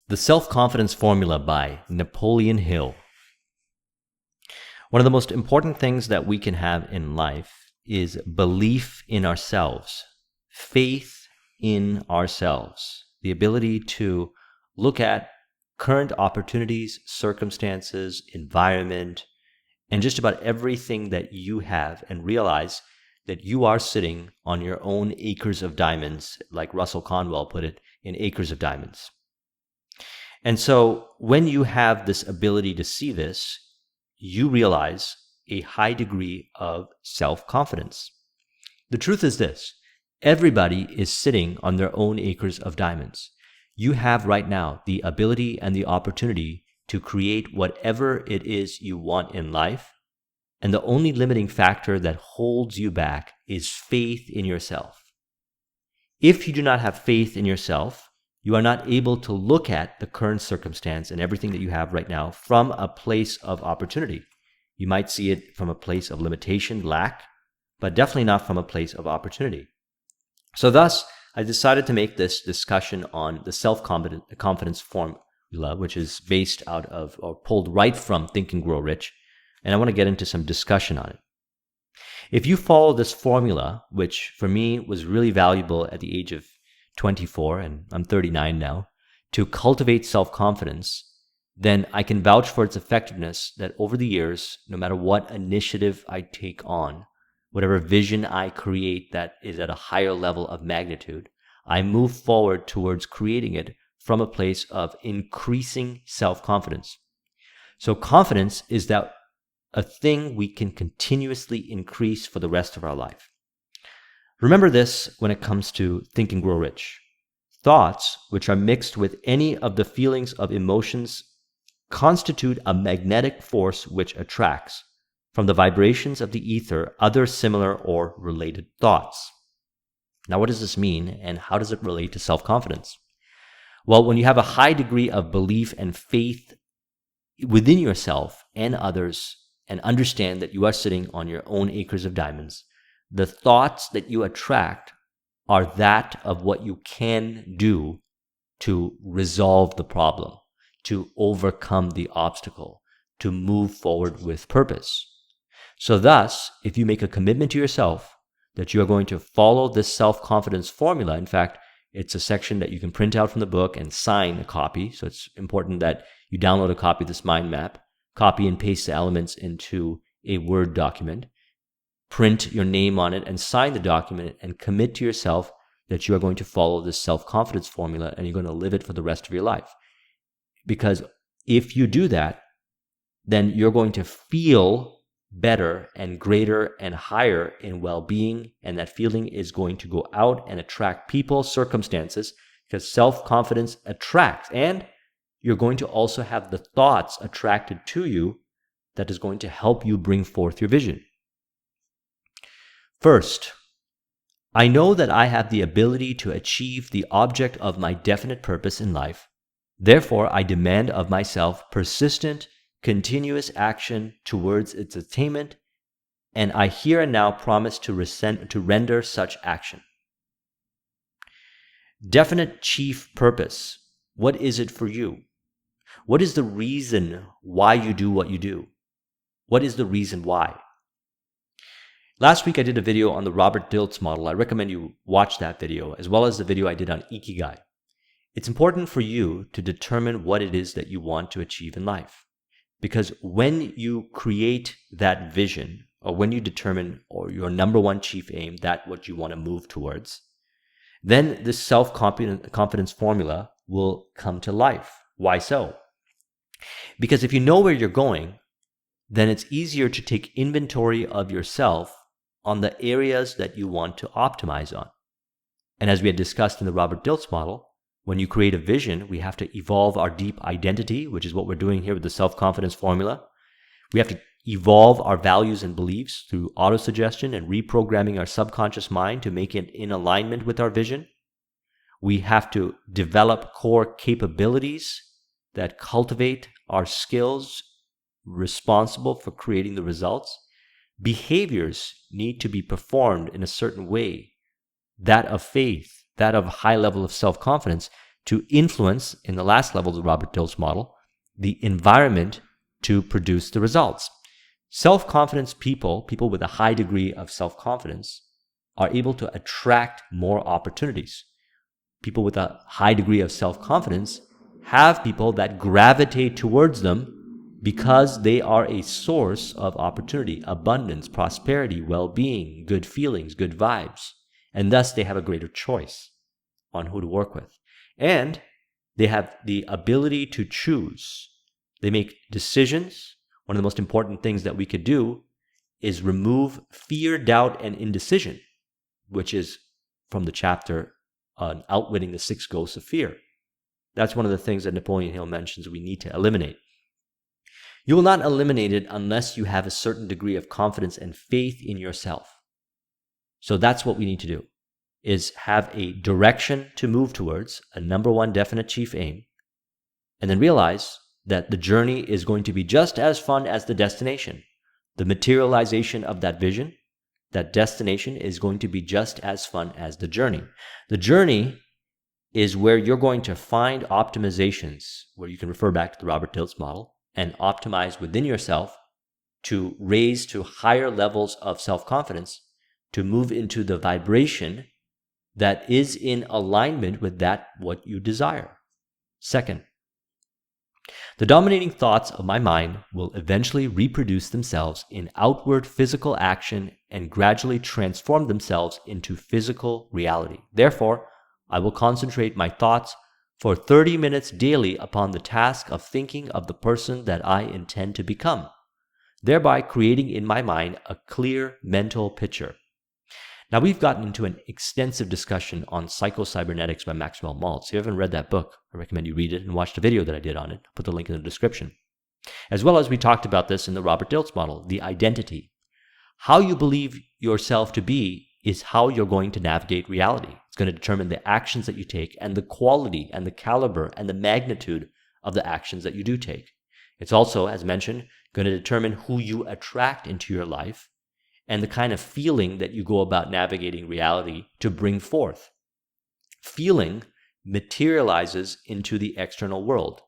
The Self-Confidence Formula by Napoleon Hill. One of the most important things that we can have in life is belief in ourselves, faith in ourselves, the ability to look at current opportunities, circumstances, environment, and just about everything that you have and realize that you are sitting on your own acres of diamonds, like Russell Conwell put it, in acres of diamonds. And so when you have this ability to see this, you realize a high degree of self-confidence. The truth is this: everybody is sitting on their own acres of diamonds. You have right now the ability and the opportunity to create whatever it is you want in life, and the only limiting factor that holds you back is faith in yourself. If you do not have faith in yourself, you are not able to look at the current circumstance and everything that you have right now from a place of opportunity. You might see it from a place of limitation, lack, but definitely not from a place of opportunity. So thus, I decided to make this discussion on the self-confidence formula, which is based out of or pulled right from Think and Grow Rich, and I want to get into some discussion on it. If you follow this formula, which for me was really valuable at the age of 24, and I'm 39 now, to cultivate self-confidence, then I can vouch for its effectiveness that over the years, no matter what initiative I take on, whatever vision I create that is at a higher level of magnitude, I move forward towards creating it from a place of increasing self-confidence. So confidence is that a thing we can continuously increase for the rest of our life. Remember this when it comes to Think and Grow Rich. Thoughts, which are mixed with any of the feelings of emotions, constitute a magnetic force which attracts, from the vibrations of the ether, other similar or related thoughts. Now, what does this mean, and how does it relate to self-confidence? Well, when you have a high degree of belief and faith within yourself and others, and understand that you are sitting on your own acres of diamonds, the thoughts that you attract are that of what you can do to resolve the problem, to overcome the obstacle, to move forward with purpose. So thus, if you make a commitment to yourself that you are going to follow this self-confidence formula, in fact, it's a section that you can print out from the book and sign a copy. So it's important that you download a copy of this mind map, copy and paste the elements into a Word document, print your name on it and sign the document, and commit to yourself that you are going to follow this self-confidence formula and you're going to live it for the rest of your life. Because if you do that, then you're going to feel better and greater and higher in well-being, and that feeling is going to go out and attract people, circumstances, because self-confidence attracts, and you're going to also have the thoughts attracted to you that is going to help you bring forth your vision. First, I know that I have the ability to achieve the object of my definite purpose in life. Therefore, I demand of myself persistent, continuous action towards its attainment, and I here and now promise to render such action. Definite chief purpose. What is it for you? What is the reason why you do what you do? What is the reason why? Last week I did a video on the Robert Dilts model. I recommend you watch that video, as well as the video I did on Ikigai. It's important for you to determine what it is that you want to achieve in life. Because when you create that vision, or when you determine or your number one chief aim, that what you want to move towards, then this self-confidence formula will come to life. Why so? Because if you know where you're going, then it's easier to take inventory of yourself on the areas that you want to optimize on. And as we had discussed in the Robert Dilts model, when you create a vision, we have to evolve our deep identity, which is what we're doing here with the self-confidence formula. We have to evolve our values and beliefs through autosuggestion and reprogramming our subconscious mind to make it in alignment with our vision. We have to develop core capabilities that cultivate our skills responsible for creating the results. Behaviors need to be performed in a certain way, that of faith, that of a high level of self-confidence, to influence, in the last level of the Robert Dilts model, the environment to produce the results. Self-confidence people with a high degree of self-confidence, are able to attract more opportunities. People with a high degree of self-confidence have people that gravitate towards them because they are a source of opportunity, abundance, prosperity, well-being, good feelings, good vibes. And thus they have a greater choice on who to work with. And they have the ability to choose. They make decisions. One of the most important things that we could do is remove fear, doubt, and indecision, which is from the chapter on outwitting the 6 ghosts of fear. That's one of the things that Napoleon Hill mentions we need to eliminate. You will not eliminate it unless you have a certain degree of confidence and faith in yourself. So that's what we need to do, is have a direction to move towards, a number one definite chief aim, and then realize that the journey is going to be just as fun as the destination. The materialization of that vision, that destination, is going to be just as fun as the journey. The journey is where you're going to find optimizations, where you can refer back to the Robert Dilts model, and optimize within yourself to raise to higher levels of self-confidence, to move into the vibration that is in alignment with that what you desire. Second, the dominating thoughts of my mind will eventually reproduce themselves in outward physical action and gradually transform themselves into physical reality. Therefore, I will concentrate my thoughts for 30 minutes daily upon the task of thinking of the person that I intend to become, thereby creating in my mind a clear mental picture. Now, we've gotten into an extensive discussion on Psycho-Cybernetics by Maxwell Maltz. If you haven't read that book, I recommend you read it and watch the video that I did on it. I'll put the link in the description. As well as we talked about this in the Robert Dilts model, the identity. How you believe yourself to be is how you're going to navigate reality. It's going to determine the actions that you take and the quality and the caliber and the magnitude of the actions that you do take. It's also, as mentioned, going to determine who you attract into your life and the kind of feeling that you go about navigating reality to bring forth. Feeling materializes into the external world.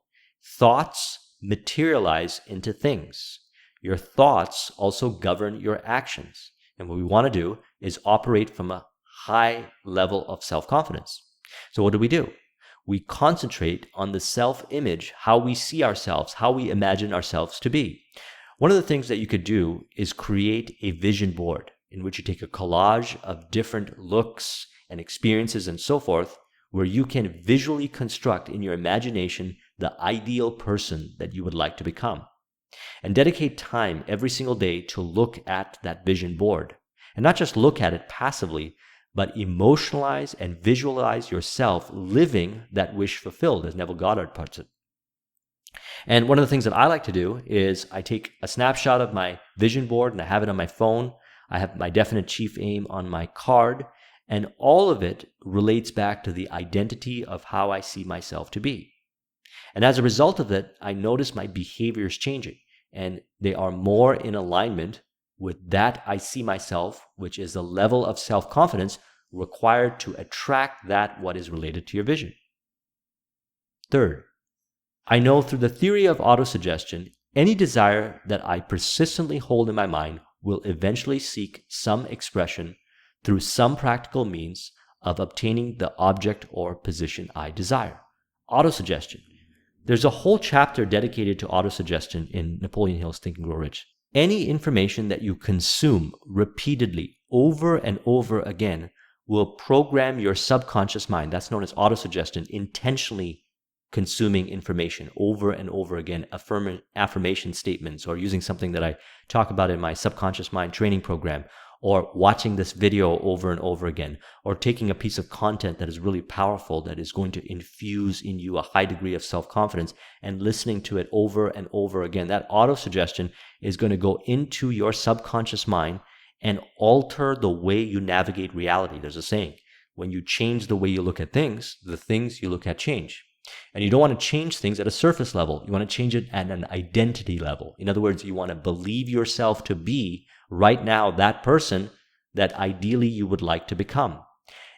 Thoughts materialize into things. Your thoughts also govern your actions. And what we want to do is operate from a high level of self-confidence. So what do? We concentrate on the self-image, how we see ourselves, how we imagine ourselves to be. One of the things that you could do is create a vision board in which you take a collage of different looks and experiences and so forth, where you can visually construct in your imagination the ideal person that you would like to become. And dedicate time every single day to look at that vision board. And not just look at it passively, but emotionalize and visualize yourself living that wish fulfilled, as Neville Goddard puts it. And one of the things that I like to do is I take a snapshot of my vision board and I have it on my phone. I have my definite chief aim on my card, and all of it relates back to the identity of how I see myself to be. And as a result of it, I notice my behaviors changing, and they are more in alignment with that I see myself, which is the level of self-confidence required to attract that what is related to your vision. Third, I know through the theory of autosuggestion, any desire that I persistently hold in my mind will eventually seek some expression through some practical means of obtaining the object or position I desire. Autosuggestion. There's a whole chapter dedicated to autosuggestion in Napoleon Hill's Think and Grow Rich. Any information that you consume repeatedly over and over again will program your subconscious mind. That's known as autosuggestion, intentionally consuming information over and over again, affirmation statements, or using something that I talk about in my subconscious mind training program, or watching this video over and over again, or taking a piece of content that is really powerful that is going to infuse in you a high degree of self-confidence and listening to it over and over again. That auto-suggestion is going to go into your subconscious mind and alter the way you navigate reality. There's a saying, when you change the way you look at things, the things you look at change. And you don't want to change things at a surface level. You want to change it at an identity level. In other words, you want to believe yourself to be right now that person that ideally you would like to become.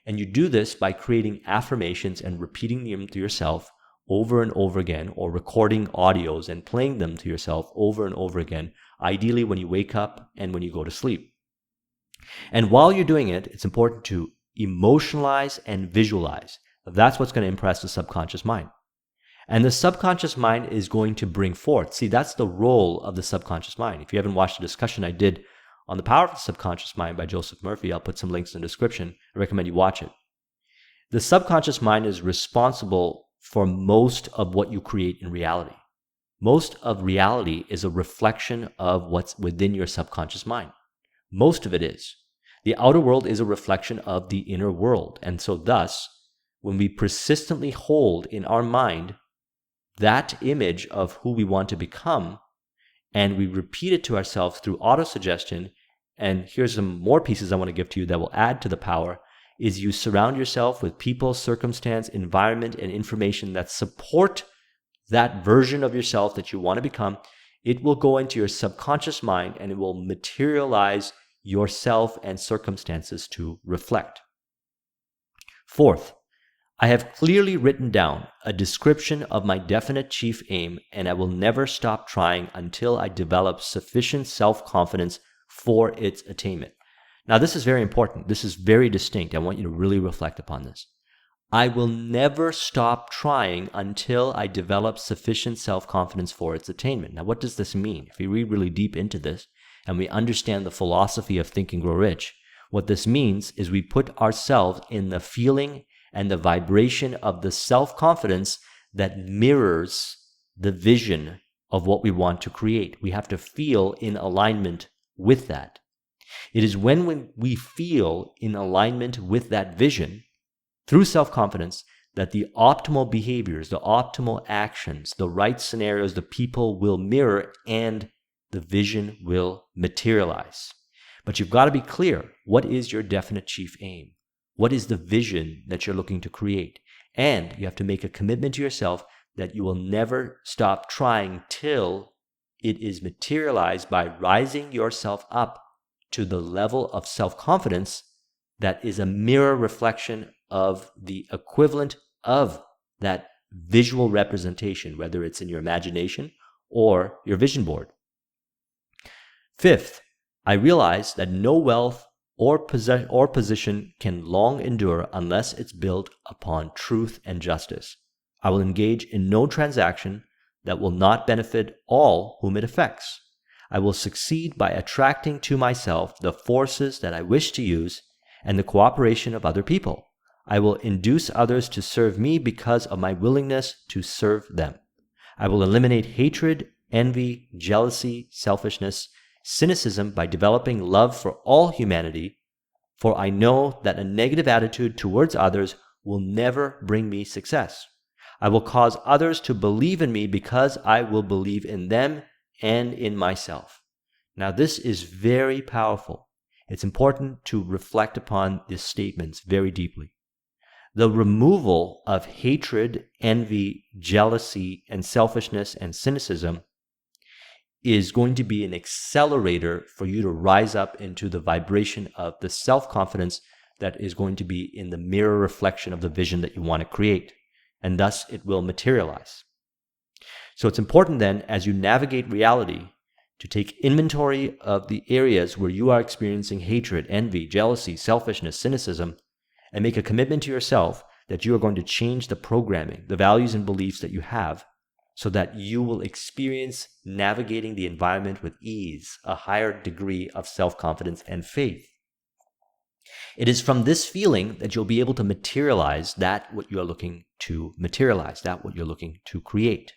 And you do this by creating affirmations and repeating them to yourself over and over again, or recording audios and playing them to yourself over and over again, ideally when you wake up and when you go to sleep. And while you're doing it, it's important to emotionalize and visualize. That's what's going to impress the subconscious mind. And the subconscious mind is going to bring forth. See, that's the role of the subconscious mind. If you haven't watched the discussion I did on The Power of the Subconscious Mind by Joseph Murphy, I'll put some links in the description. I recommend you watch it. The subconscious mind is responsible for most of what you create in reality. Most of reality is a reflection of what's within your subconscious mind. Most of it is. The outer world is a reflection of the inner world. And so thus, when we persistently hold in our mind that image of who we want to become, and we repeat it to ourselves through autosuggestion, and here's some more pieces I want to give to you that will add to the power, is you surround yourself with people, circumstance, environment, and information that support that version of yourself that you want to become. It will go into your subconscious mind and it will materialize yourself and circumstances to reflect. Fourth, I have clearly written down a description of my definite chief aim, and I will never stop trying until I develop sufficient self-confidence for its attainment. Now, this is very important. This is very distinct. I want you to really reflect upon this. I will never stop trying until I develop sufficient self-confidence for its attainment. Now, what does this mean? If we read really deep into this and we understand the philosophy of Think and Grow Rich, what this means is we put ourselves in the feeling and the vibration of the self-confidence that mirrors the vision of what we want to create. We have to feel in alignment with that. It is when we feel in alignment with that vision through self-confidence that the optimal behaviors, the optimal actions, the right scenarios, the people will mirror and the vision will materialize. But you've got to be clear. What is your definite chief aim? What is the vision that you're looking to create? And you have to make a commitment to yourself that you will never stop trying till it is materialized by rising yourself up to the level of self-confidence that is a mirror reflection of the equivalent of that visual representation, whether it's in your imagination or your vision board. Fifth, I realize that no wealth or position can long endure unless it's built upon truth and justice. I will engage in no transaction that will not benefit all whom it affects. I will succeed by attracting to myself the forces that I wish to use and the cooperation of other people. I will induce others to serve me because of my willingness to serve them. I will eliminate hatred, envy, jealousy, selfishness, cynicism by developing love for all humanity, for I know that a negative attitude towards others will never bring me success. I will cause others to believe in me because I will believe in them and in myself. Now, this is very powerful. It's important to reflect upon these statements very deeply. The removal of hatred, envy, jealousy, and selfishness and cynicism is going to be an accelerator for you to rise up into the vibration of the self-confidence that is going to be in the mirror reflection of the vision that you want to create. And thus it will materialize. So it's important then, as you navigate reality, to take inventory of the areas where you are experiencing hatred, envy, jealousy, selfishness, cynicism, and make a commitment to yourself that you are going to change the programming, the values and beliefs that you have, so that you will experience navigating the environment with ease, a higher degree of self-confidence and faith. It is from this feeling that you'll be able to materialize that what you are looking to materialize, that what you're looking to create.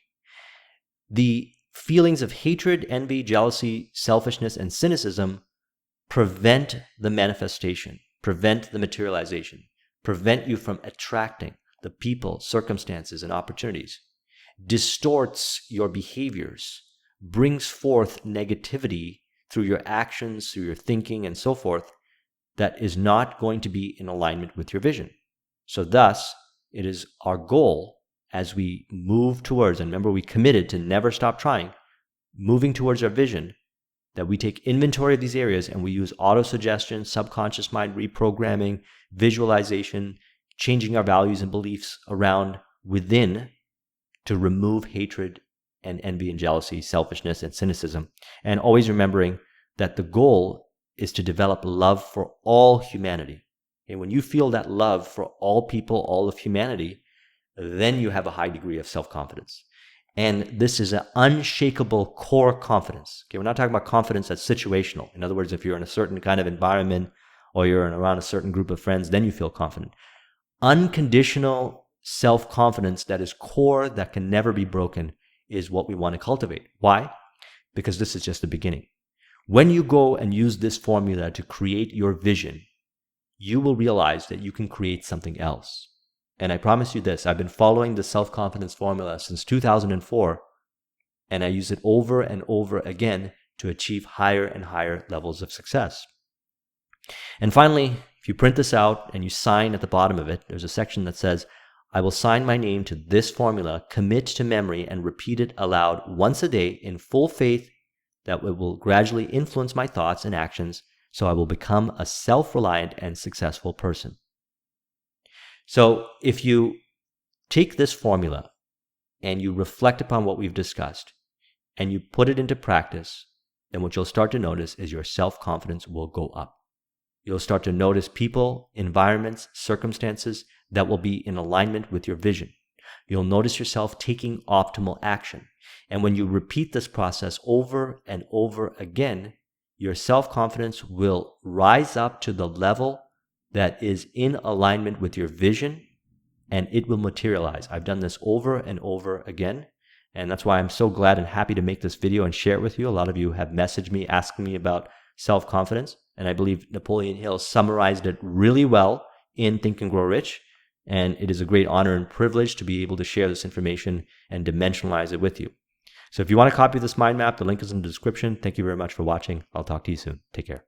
The feelings of hatred, envy, jealousy, selfishness, and cynicism prevent the manifestation, prevent the materialization, prevent you from attracting the people, circumstances, and opportunities, distorts your behaviors, brings forth negativity through your actions, through your thinking, and so forth, that is not going to be in alignment with your vision. So thus, it is our goal as we move towards, and remember we committed to never stop trying, moving towards our vision, that we take inventory of these areas and we use autosuggestion, subconscious mind reprogramming, visualization, changing our values and beliefs around within to remove hatred and envy and jealousy, selfishness and cynicism. And always remembering that the goal is to develop love for all humanity. And when you feel that love for all people, all of humanity, then you have a high degree of self-confidence. And this is an unshakable core confidence. Okay, we're not talking about confidence that's situational. In other words, if you're in a certain kind of environment or you're around a certain group of friends, then you feel confident. Unconditional self-confidence that is core, that can never be broken, is what we want to cultivate. Why? Because this is just the beginning. When you go and use this formula to create your vision, you will realize that you can create something else. And I promise you this, I've been following the self-confidence formula since 2004, and I use it over and over again to achieve higher and higher levels of success. And finally, if you print this out and you sign at the bottom of it, there's a section that says, I will sign my name to this formula, commit to memory, and repeat it aloud once a day in full faith that it will gradually influence my thoughts and actions so I will become a self-reliant and successful person. So if you take this formula and you reflect upon what we've discussed and you put it into practice, then what you'll start to notice is your self-confidence will go up. You'll start to notice people, environments, circumstances that will be in alignment with your vision. You'll notice yourself taking optimal action. And when you repeat this process over and over again, your self-confidence will rise up to the level that is in alignment with your vision, and it will materialize. I've done this over and over again, and that's why I'm so glad and happy to make this video and share it with you. A lot of you have messaged me asking me about self-confidence, and I believe Napoleon Hill summarized it really well in Think and Grow Rich, and it is a great honor and privilege to be able to share this information and dimensionalize it with you. So if you want to copy this mind map, the link is in the description. Thank you very much for watching. I'll talk to you soon. Take care.